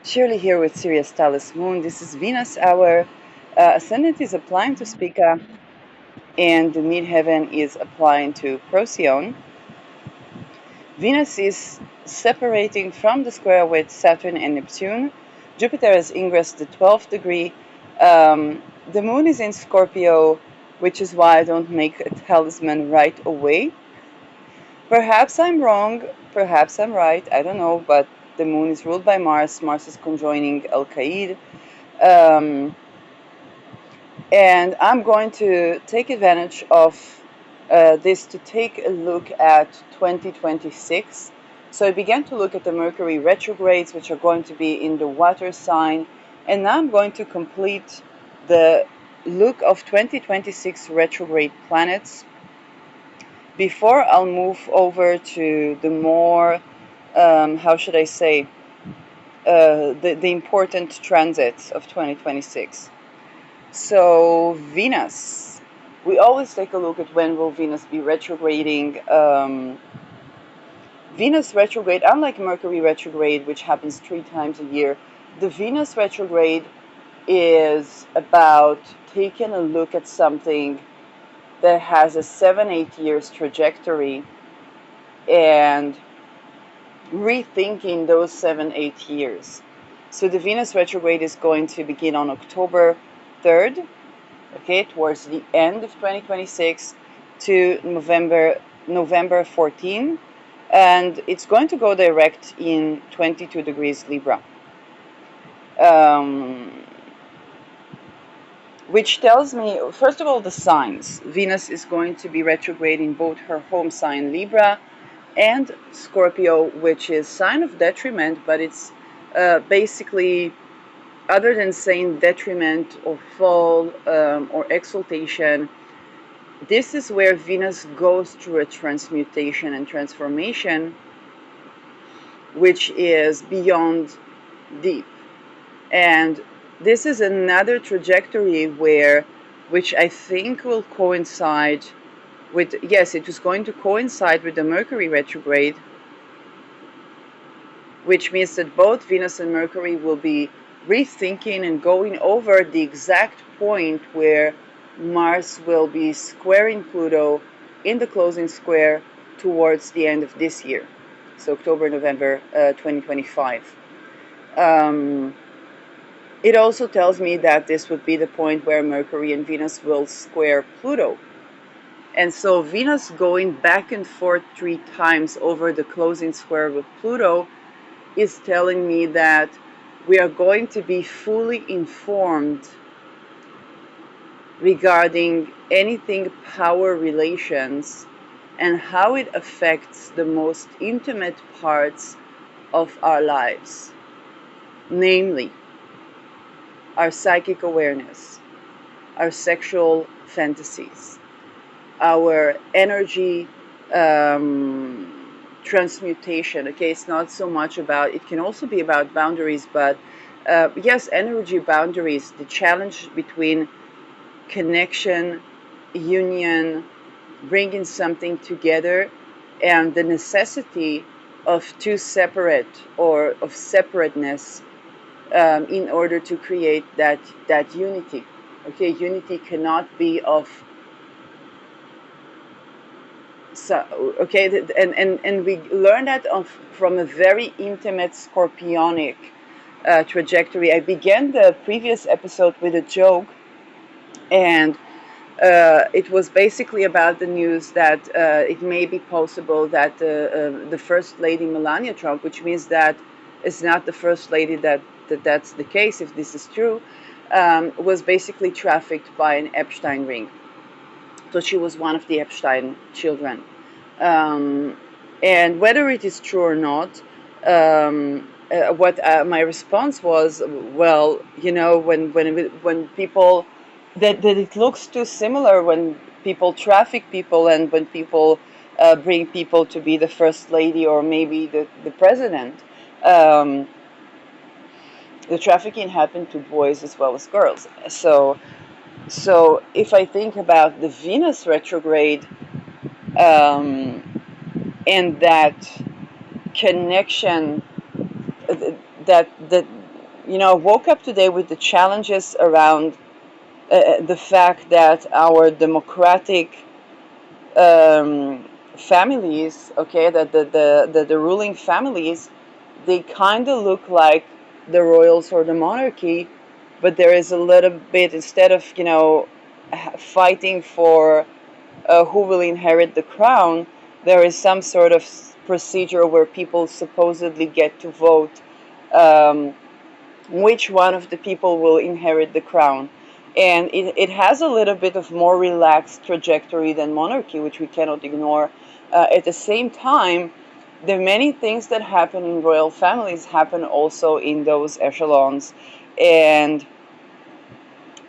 Shirley here with Sirius Talis Moon. This is Venus hour. Ascendant is applying to Spica, and the midheaven is applying to Procyon. Venus is separating from the square with Saturn and Neptune. Jupiter has ingressed the 12th degree. The moon is in Scorpio, which is why I don't make a talisman right away. Perhaps I'm wrong, perhaps I'm right, I don't know, but the moon is ruled by Mars. Mars is conjoining Al-Qaid. And I'm going to take advantage of this to take a look at 2026. So I began to look at the Mercury retrogrades, which are going to be in the water sign. And now I'm going to complete the look of 2026 retrograde planets before I'll move over to the more, how should I say, the important transits of 2026. So Venus, we always take a look at when will Venus be retrograding. Venus retrograde, unlike Mercury retrograde, which happens 3 times a year, the Venus retrograde is about taking a look at something that has a 7-8 years trajectory and rethinking those 7-8 years. So the Venus retrograde is going to begin on October 3rd, okay, towards the end of 2026 to November 14, and it's going to go direct in 22 degrees Libra. Which tells me, first of all, the signs. Venus is going to be retrograde in both her home sign Libra and Scorpio, which is sign of detriment, but it's basically, other than saying detriment or fall or exaltation, this is where Venus goes through a transmutation and transformation, which is beyond deep. And this is another trajectory which I think will coincide with, yes, it was going to coincide with the Mercury retrograde, which means that both Venus and Mercury will be rethinking and going over the exact point where Mars will be squaring Pluto in the closing square towards the end of this year, so October, November 2025. It also tells me that this would be the point where Mercury and Venus will square Pluto. And so Venus going back and forth 3 times over the closing square with Pluto is telling me that we are going to be fully informed regarding anything power relations and how it affects the most intimate parts of our lives, namely our psychic awareness, our sexual fantasies, our energy transmutation. Okay, it's not so much about, it can also be about boundaries, but yes, energy boundaries, the challenge between connection, union, bringing something together, and the necessity of two separate or of separateness in order to create that unity. Okay, unity cannot be of, so, okay, and we learn that from a very intimate scorpionic trajectory. I began the previous episode with a joke, and it was basically about the news that it may be possible that the First Lady Melania Trump, which means that it's not the First Lady that's the case, if this is true, was basically trafficked by an Epstein ring. So she was one of the Epstein children. And whether it is true or not, what my response was, well, you know, when people, that it looks too similar when people traffic people and when people bring people to be the First Lady or maybe the President. The trafficking happened to boys as well as girls. So if I think about the Venus retrograde and that connection, that woke up today with the challenges around the fact that our democratic families, okay, that the ruling families, they kind of look like the royals or the monarchy, but there is a little bit, instead of fighting for who will inherit the crown, there is some sort of procedure where people supposedly get to vote um, which one of the people will inherit the crown. And it has a little bit of more relaxed trajectory than monarchy, which we cannot ignore. At the same time, the many things that happen in royal families happen also in those echelons, and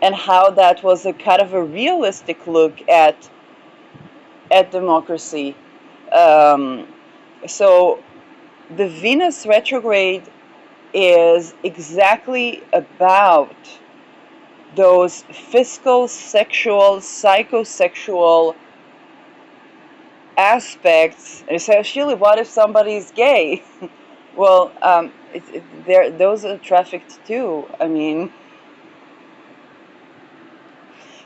how that was a kind of a realistic look at democracy. Um, so the Venus retrograde is exactly about those fiscal, sexual, psychosexual aspects. Especially, what if somebody is gay? Well, those are trafficked too. I mean,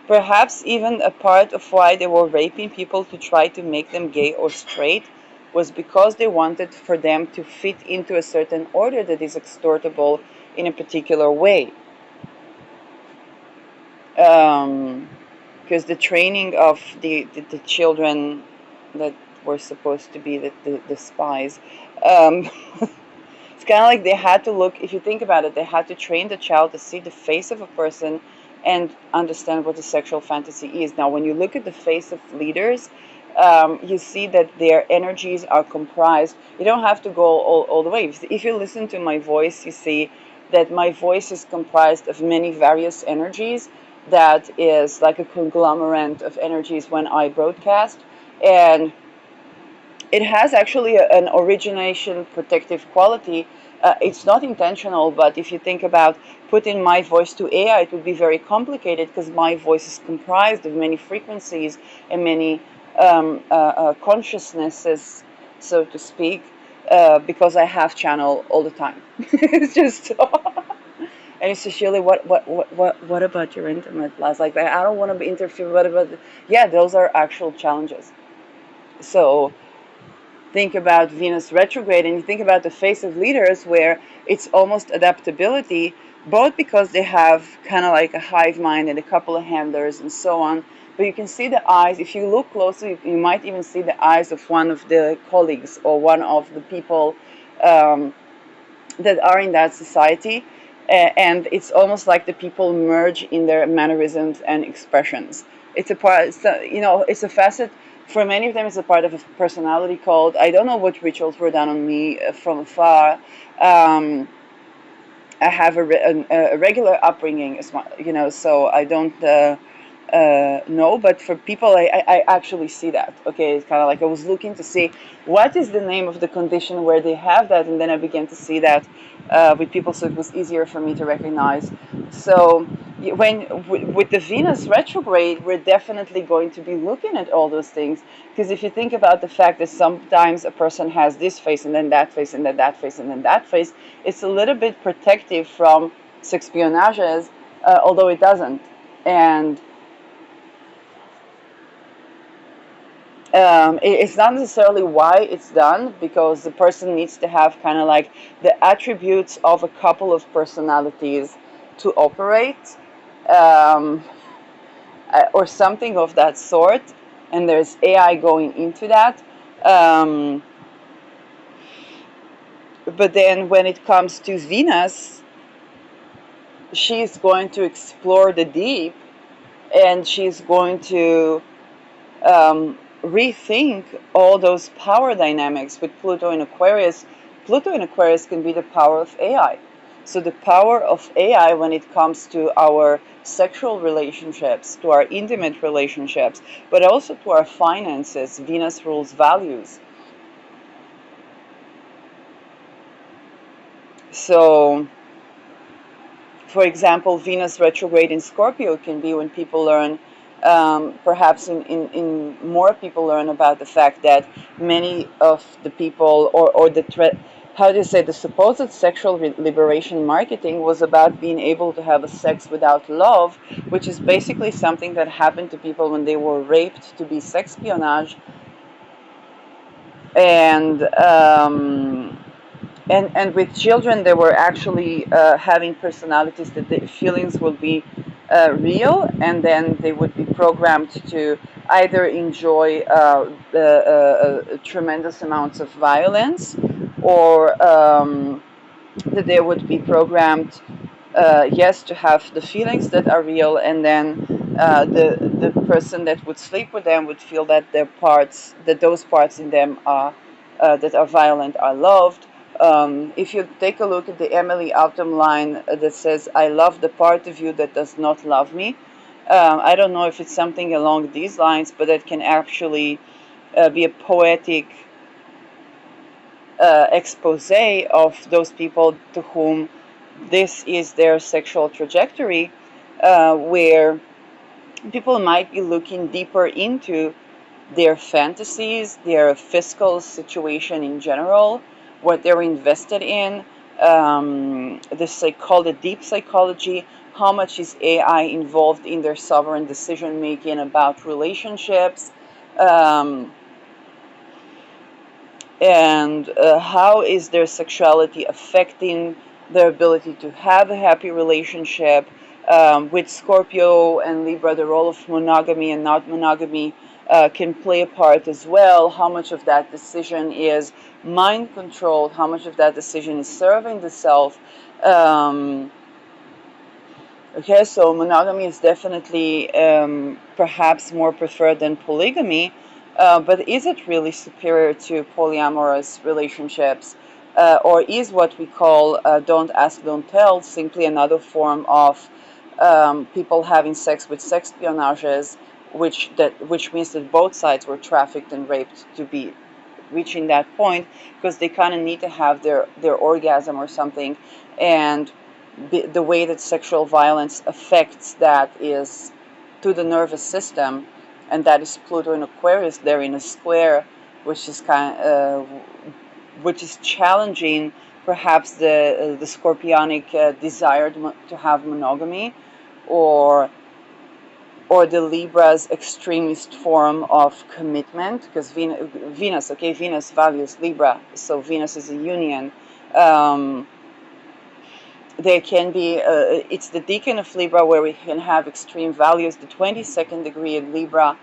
perhaps even a part of why they were raping people to try to make them gay or straight was because they wanted for them to fit into a certain order that is extortable in a particular way. Because the training of the children that were supposed to be the spies, um, it's kind of like they had to look, if you think about it, they had to train the child to see the face of a person and understand what the sexual fantasy is. Now, when you look at the face of leaders, you see that their energies are comprised. You don't have to go all the way. If you listen to my voice, you see that my voice is comprised of many various energies. That is like a conglomerate of energies when I broadcast. And it has actually an origination protective quality. It's not intentional, but if you think about putting my voice to AI, it would be very complicated because my voice is comprised of many frequencies and many consciousnesses, so to speak, because I have channel all the time. It's just and it's just really, what about your intimate life? Like, I don't want to be interfered. What about yeah, those are actual challenges. So think about Venus retrograde and you think about the face of leaders, where it's almost adaptability, both because they have kind of like a hive mind and a couple of handlers and so on. But you can see the eyes. If you look closely, you might even see the eyes of one of the colleagues or one of the people um, that are in that society. And it's almost like the people merge in their mannerisms and expressions. It's a part, it's a facet. For many of them, it's a part of a personality code. I don't know what rituals were done on me from afar. Um, I have a regular upbringing, so I don't know. But for people, I actually see that. Okay, it's kind of like I was looking to see what is the name of the condition where they have that, and then I began to see that with people, so it was easier for me to recognize. So with the Venus retrograde, we're definitely going to be looking at all those things, because if you think about the fact that sometimes a person has this face and then that face and then that face and then that face, it's a little bit protective from espionages, although it doesn't. And it's not necessarily why it's done, because the person needs to have kind of like the attributes of a couple of personalities to operate, um, or something of that sort. And there's AI going into that. But then when it comes to Venus, she's going to explore the deep, and she's going to rethink all those power dynamics with Pluto in Aquarius. Pluto in Aquarius can be the power of AI. So the power of AI when it comes to our sexual relationships, to our intimate relationships, but also to our finances. Venus rules values. So, for example, Venus retrograde in Scorpio can be when people learn, perhaps in more people learn about the fact that many of the people, or the how do you say, the supposed sexual liberation marketing was about being able to have a sex without love, which is basically something that happened to people when they were raped to be sex espionage. And and with children, they were actually having personalities that the feelings will be real, and then they would be programmed to either enjoy tremendous amounts of violence, or that they would be programmed, yes, to have the feelings that are real, and then the person that would sleep with them would feel that their parts, that those parts in them are that are violent, are loved. If you take a look at the Emily Autumn line that says, "I love the part of you that does not love me," I don't know if it's something along these lines, but it can actually be a poetic expose of those people to whom this is their sexual trajectory, where people might be looking deeper into their fantasies, their fiscal situation in general, what they're invested in, the deep psychology, how much is AI involved in their sovereign decision making about relationships. Um, and how is their sexuality affecting their ability to have a happy relationship. With Scorpio and Libra, the role of monogamy and not monogamy can play a part as well. How much of that decision is mind controlled, how much of that decision is serving the self. Okay, so monogamy is definitely perhaps more preferred than polygamy, but is it really superior to polyamorous relationships? Or is what we call don't ask, don't tell simply another form of people having sex with sex espionages, which means that both sides were trafficked and raped to be reaching that point, because they kind of need to have their orgasm or something. And the way that sexual violence affects that is to the nervous system, and that is Pluto in Aquarius. They're in a square, which is which is challenging perhaps the scorpionic desire to have monogamy, or the Libra's extremist form of commitment, because Venus values Libra, so Venus is a union. Um, there can be, it's the decan of Libra where we can have extreme values. The 22nd degree in Libra,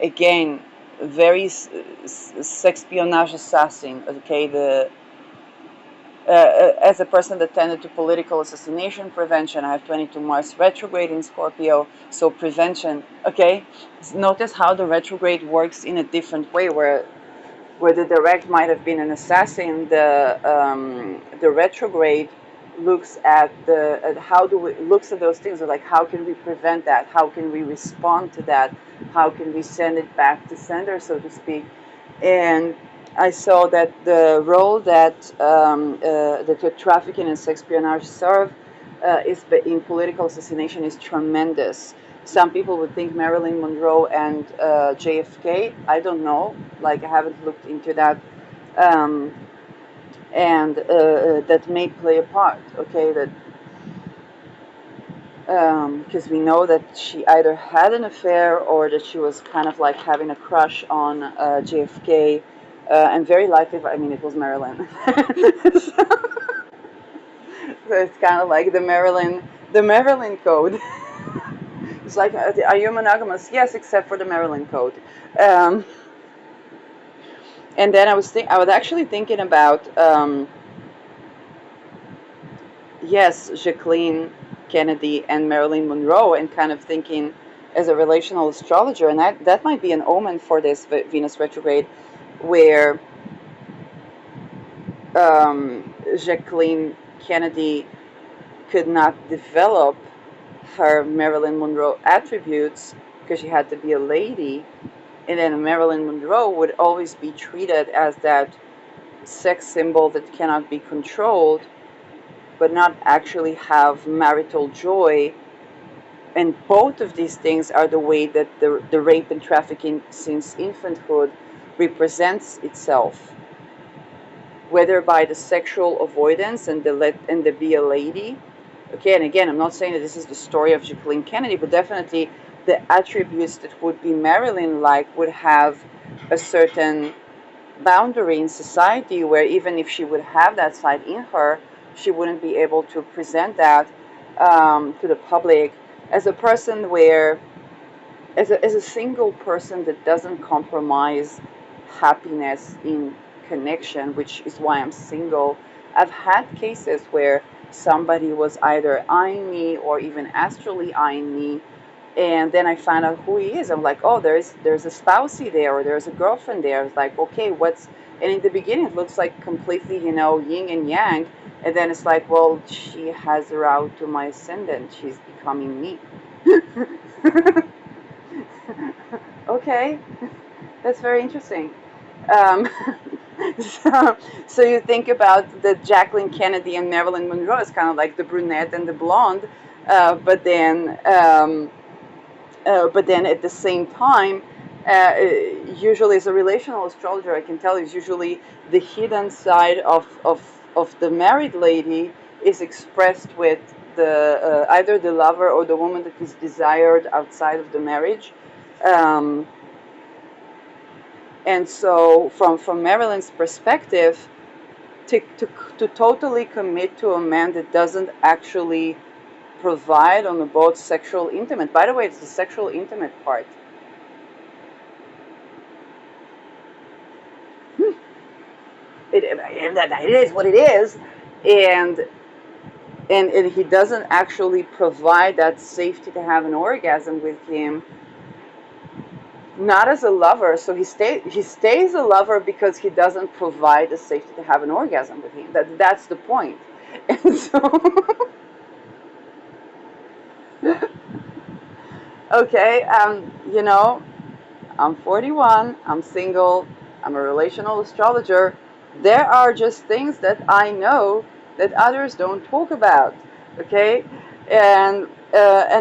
again, very sexpionage assassin, okay? As a person that tended to political assassination prevention, I have 22 Mars retrograde in Scorpio, so prevention, okay? Notice how the retrograde works in a different way, where the direct might have been an assassin. The retrograde looks at looks at those things, like how can we prevent that? How can we respond to that? How can we send it back to sender, so to speak? And I saw that the role that the trafficking and sex espionage serve is in political assassination is tremendous. Some people would think Marilyn Monroe and JFK. I don't know. Like, I haven't looked into that, um, and that may play a part. Okay, that because we know that she either had an affair or that she was kind of like having a crush on JFK, and very likely, I mean, it was Marilyn. So it's kind of like the Maryland code. It's like, are you monogamous? Yes, except for the Maryland code. Um, and then I was actually thinking about, yes, Jacqueline Kennedy and Marilyn Monroe, and kind of thinking as a relational astrologer, and that might be an omen for this Venus retrograde, where Jacqueline Kennedy could not develop her Marilyn Monroe attributes because she had to be a lady, and then Marilyn Monroe would always be treated as that sex symbol that cannot be controlled, but not actually have marital joy. And both of these things are the way that the rape and trafficking since infanthood represents itself. whether by the sexual avoidance and the be a lady. Okay, and again, I'm not saying that this is the story of Jacqueline Kennedy, but definitely the attributes that would be Marilyn like would have a certain boundary in society where even if she would have that side in her, she wouldn't be able to present that to the public as a person where, as a single person that doesn't compromise happiness in connection, which is why I'm single. I've had cases where somebody was either eyeing me or even astrally eyeing me, and then I find out who he is. I'm like, oh, there's a spousey there, or there's a girlfriend there. It's like, okay, what's, and in the beginning it looks like completely, yin and yang, and then it's like, well, she has her out to my ascendant, she's becoming me. Okay, that's very interesting. Um, so you think about the Jacqueline Kennedy and Marilyn Monroe as kind of like the brunette and the blonde, but then at the same time, usually as a relational astrologer, I can tell is usually the hidden side of the married lady is expressed with the either the lover or the woman that is desired outside of the marriage. Um, and so from Marilyn's perspective, to totally commit to a man that doesn't actually provide on the both sexual intimate. By the way, it's the sexual intimate part. It is what it is, and and he doesn't actually provide that safety to have an orgasm with him. Not as a lover, so he stays a lover because he doesn't provide the safety to have an orgasm with him. That's the point. And so okay, I'm 41, I'm single, I'm a relational astrologer. There are just things that I know that others don't talk about, okay? And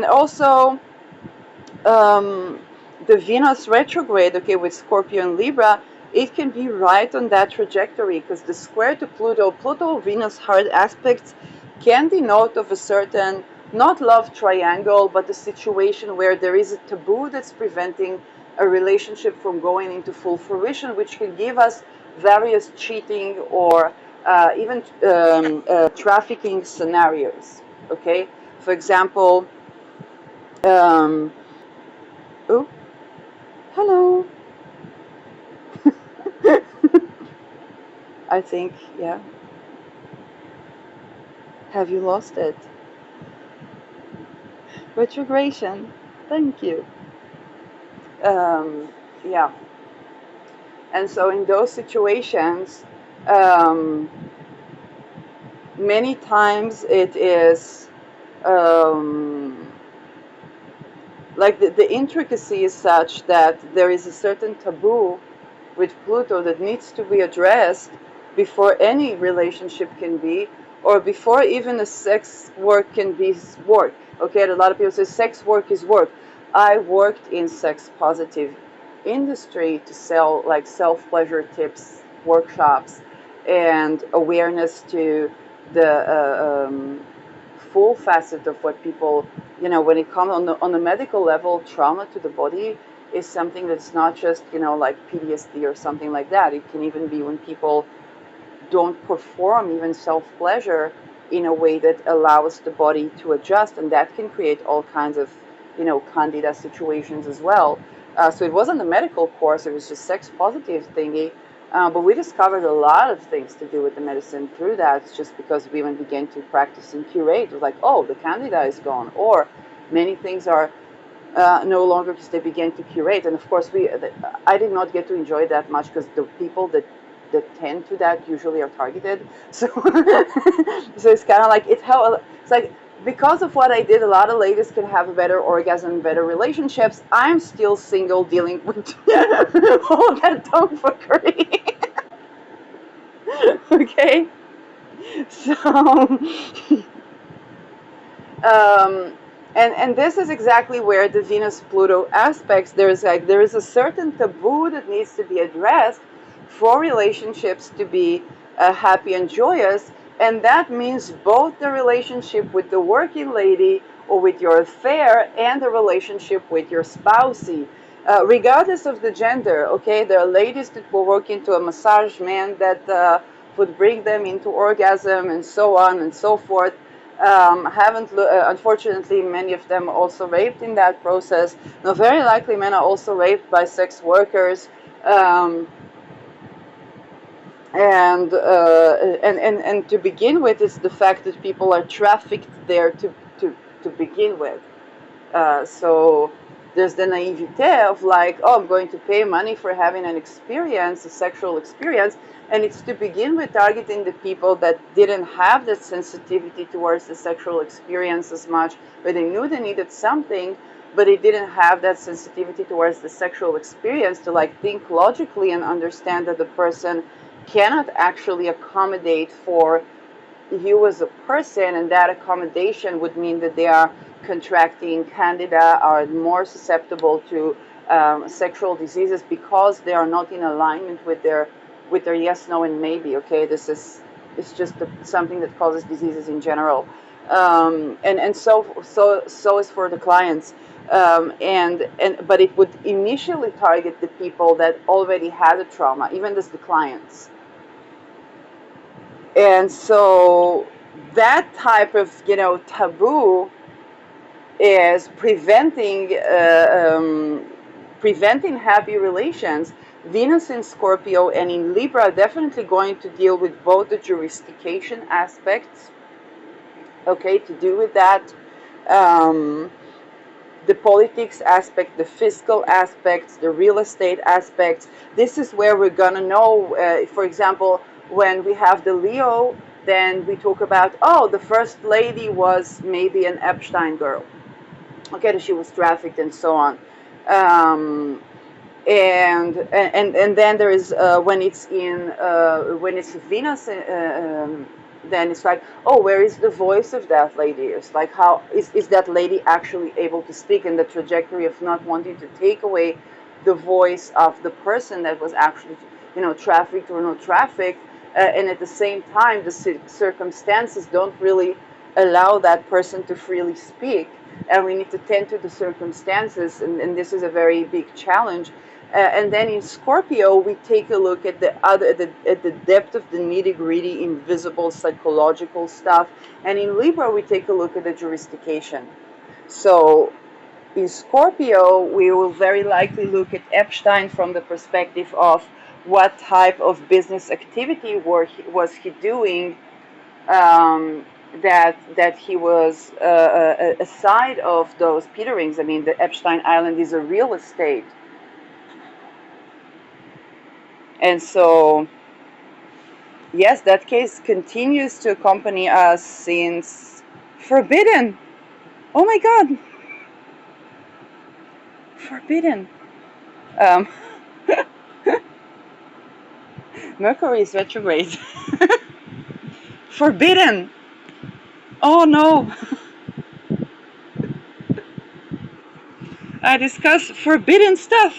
also, um, the Venus retrograde, okay, with Scorpio and Libra, it can be right on that trajectory because the square to Pluto Venus hard aspects can denote of a certain, not love triangle, but a situation where there is a taboo that's preventing a relationship from going into full fruition, which can give us various cheating or even trafficking scenarios. Okay, for example, um, oh, hello. I think, yeah. Have you lost it? Retrogression. Thank you. Um, yeah. And so in those situations, um, many times it is um, like the intricacy is such that there is a certain taboo with Pluto that needs to be addressed before any relationship can be, or before even a sex work can be work. Okay, and a lot of people say sex work is work. I worked in sex positive industry to sell like self pleasure tips, workshops, and awareness to the full facet of what people, when it comes on the medical level, trauma to the body is something that's not just, like PTSD or something like that. It can even be when people don't perform even self-pleasure in a way that allows the body to adjust, and that can create all kinds of, candida situations as well. So it wasn't a medical course, it was just sex positive thingy. But we discovered a lot of things to do with the medicine through that. It's just because women began to practice and curate. It was like, oh, the candida is gone, or many things are no longer because they began to curate. And of course, I did not get to enjoy that much because the people that tend to that usually are targeted. So, so it's kind of like it's like because of what I did, a lot of ladies can have a better orgasm and better relationships. I'm still single, dealing with all that tomfoolery. Okay, so. Um, and this is exactly where the Venus Pluto aspects, there is a certain taboo that needs to be addressed for relationships to be happy and joyous. And that means both the relationship with the working lady or with your affair and the relationship with your spousey. Regardless of the gender, okay, there are ladies that will work into a massage man that would bring them into orgasm and so on and so forth. Haven't unfortunately, many of them also raped in that process. Now, very likely, men are also raped by sex workers. Um, and to begin with, it's the fact that people are trafficked there to begin with. So there's the naivete of like, oh, I'm going to pay money for having an experience, a sexual experience, and it's to begin with targeting the people that didn't have that sensitivity towards the sexual experience as much, but they knew they needed something, but they didn't have that sensitivity towards the sexual experience to like think logically and understand that the person cannot actually accommodate for you as a person, and that accommodation would mean that they are contracting candida, are more susceptible to sexual diseases because they are not in alignment with their yes, no, and maybe. Okay, this is it's just something that causes diseases in general, and so is for the clients. And but it would initially target the people that already had a trauma, even as the clients. And so that type of taboo is preventing happy relations. Venus in Scorpio and in Libra are definitely going to deal with both the jurisdiction aspects, okay, to do with that, um, the politics aspect, the fiscal aspects, the real estate aspects. This is where we're gonna know, for example, when we have the Leo, then we talk about, oh, the first lady was maybe an Epstein girl. Okay, that she was trafficked and so on. And then there is when it's Venus, then it's like, oh, where is the voice of that lady? It's like, how is that lady actually able to speak, in the trajectory of not wanting to take away the voice of the person that was actually trafficked or not trafficked, and at the same time the circumstances don't really allow that person to freely speak, and we need to tend to the circumstances, and this is a very big challenge. And then in Scorpio, we take a look at at the depth of the nitty-gritty, invisible psychological stuff, and in Libra, we take a look at the jurisdiction. So in Scorpio, we will very likely look at Epstein from the perspective of what type of business activity was he doing, that he was aside of those peterings. I mean, the Epstein Island is a real estate. And so, yes, that case continues to accompany us since Forbidden. Oh my God, Forbidden. Um, Mercury is retrograde. Forbidden. Oh no. I discuss forbidden stuff.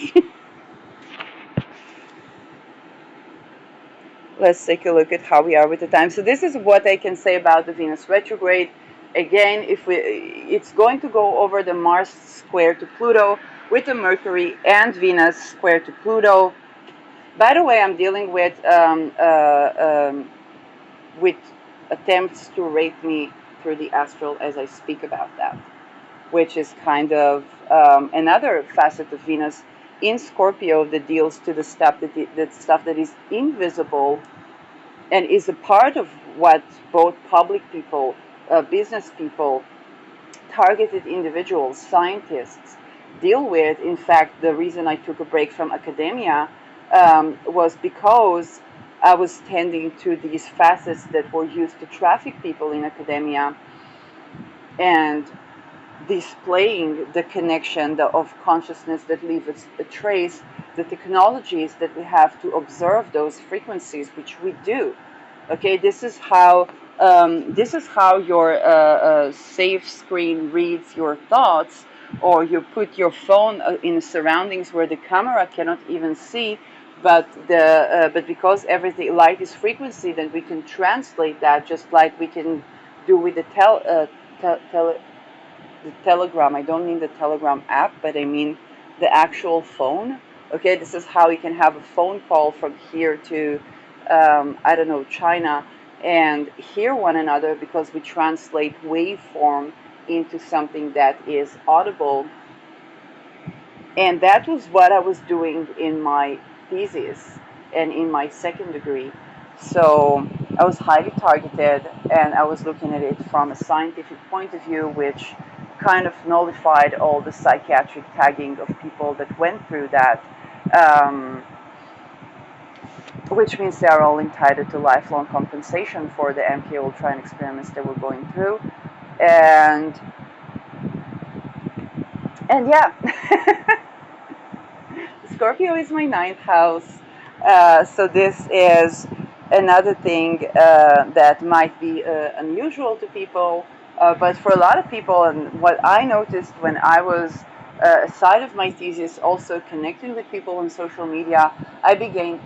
Let's take a look at how we are with the time. So this is what I can say about the Venus retrograde. Again, it's going to go over the Mars square to Pluto with the Mercury and Venus square to Pluto. By the way, I'm dealing with attempts to rape me through the astral as I speak about that, which is kind of another facet of Venus in Scorpio that deals to the stuff that is invisible and is a part of what both public people, business people, targeted individuals, scientists deal with. In fact, the reason I took a break from academia was because I was tending to these facets that were used to traffic people in academia, and displaying the connection of consciousness that leaves a trace, the technologies that we have to observe those frequencies, which we do. Okay, this is how your safe screen reads your thoughts, or you put your phone in surroundings where the camera cannot even see but because everything light is frequency, then we can translate that just like we can do with the the Telegram. I don't mean the Telegram app, but I mean the actual phone. Okay, this is how you can have a phone call from here to, I don't know, China, and hear one another because we translate waveform into something that is audible. And that was what I was doing in my thesis and in my second degree. So I was highly targeted, and I was looking at it from a scientific point of view, which kind of nullified all the psychiatric tagging of people that went through that, um, which means they are all entitled to lifelong compensation for the MK Ultra experiments they were going through. And yeah. Scorpio is my ninth house. So this is another thing that might be unusual to people, but for a lot of people, and what I noticed when I was aside of my thesis, also connecting with people on social media, I became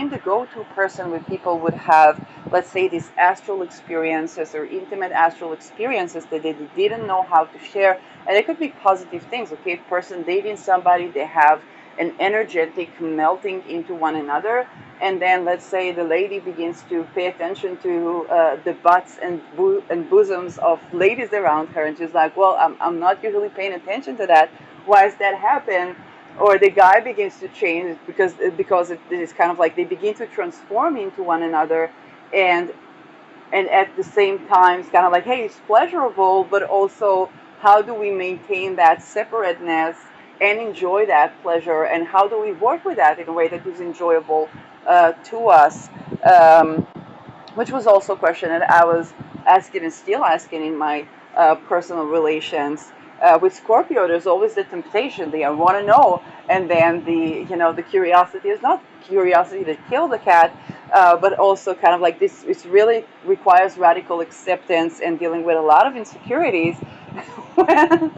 the go-to person when people would have, let's say, these astral experiences or intimate astral experiences that they didn't know how to share, and it could be positive things. Okay, person dating somebody, they have an energetic melting into one another, and then let's say the lady begins to pay attention to the butts and bosoms of ladies around her, and she's like, well, I'm not usually paying attention to that. Why does that happen? Or the guy begins to change because it is kind of like they begin to transform into one another, and and at the same time it's kind of like, hey, it's pleasurable, but also how do we maintain that separateness and enjoy that pleasure, and how do we work with that in a way that is enjoyable to us, um, which was also a question that I was asking and still asking in my personal relations. With Scorpio, there's always the temptation. They want to know, and then the curiosity is not curiosity that killed the cat, but also kind of like this. It really requires radical acceptance and dealing with a lot of insecurities when,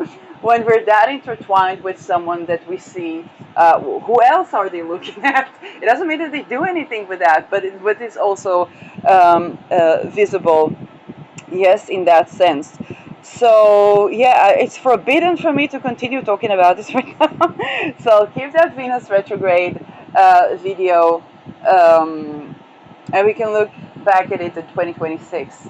when we're that intertwined with someone that we see. Who else are they looking at? It doesn't mean that they do anything with that, but it's also visible, yes, in that sense. So yeah, it's forbidden for me to continue talking about this right now. So I'll keep that Venus retrograde video, and we can look back at it in 2026.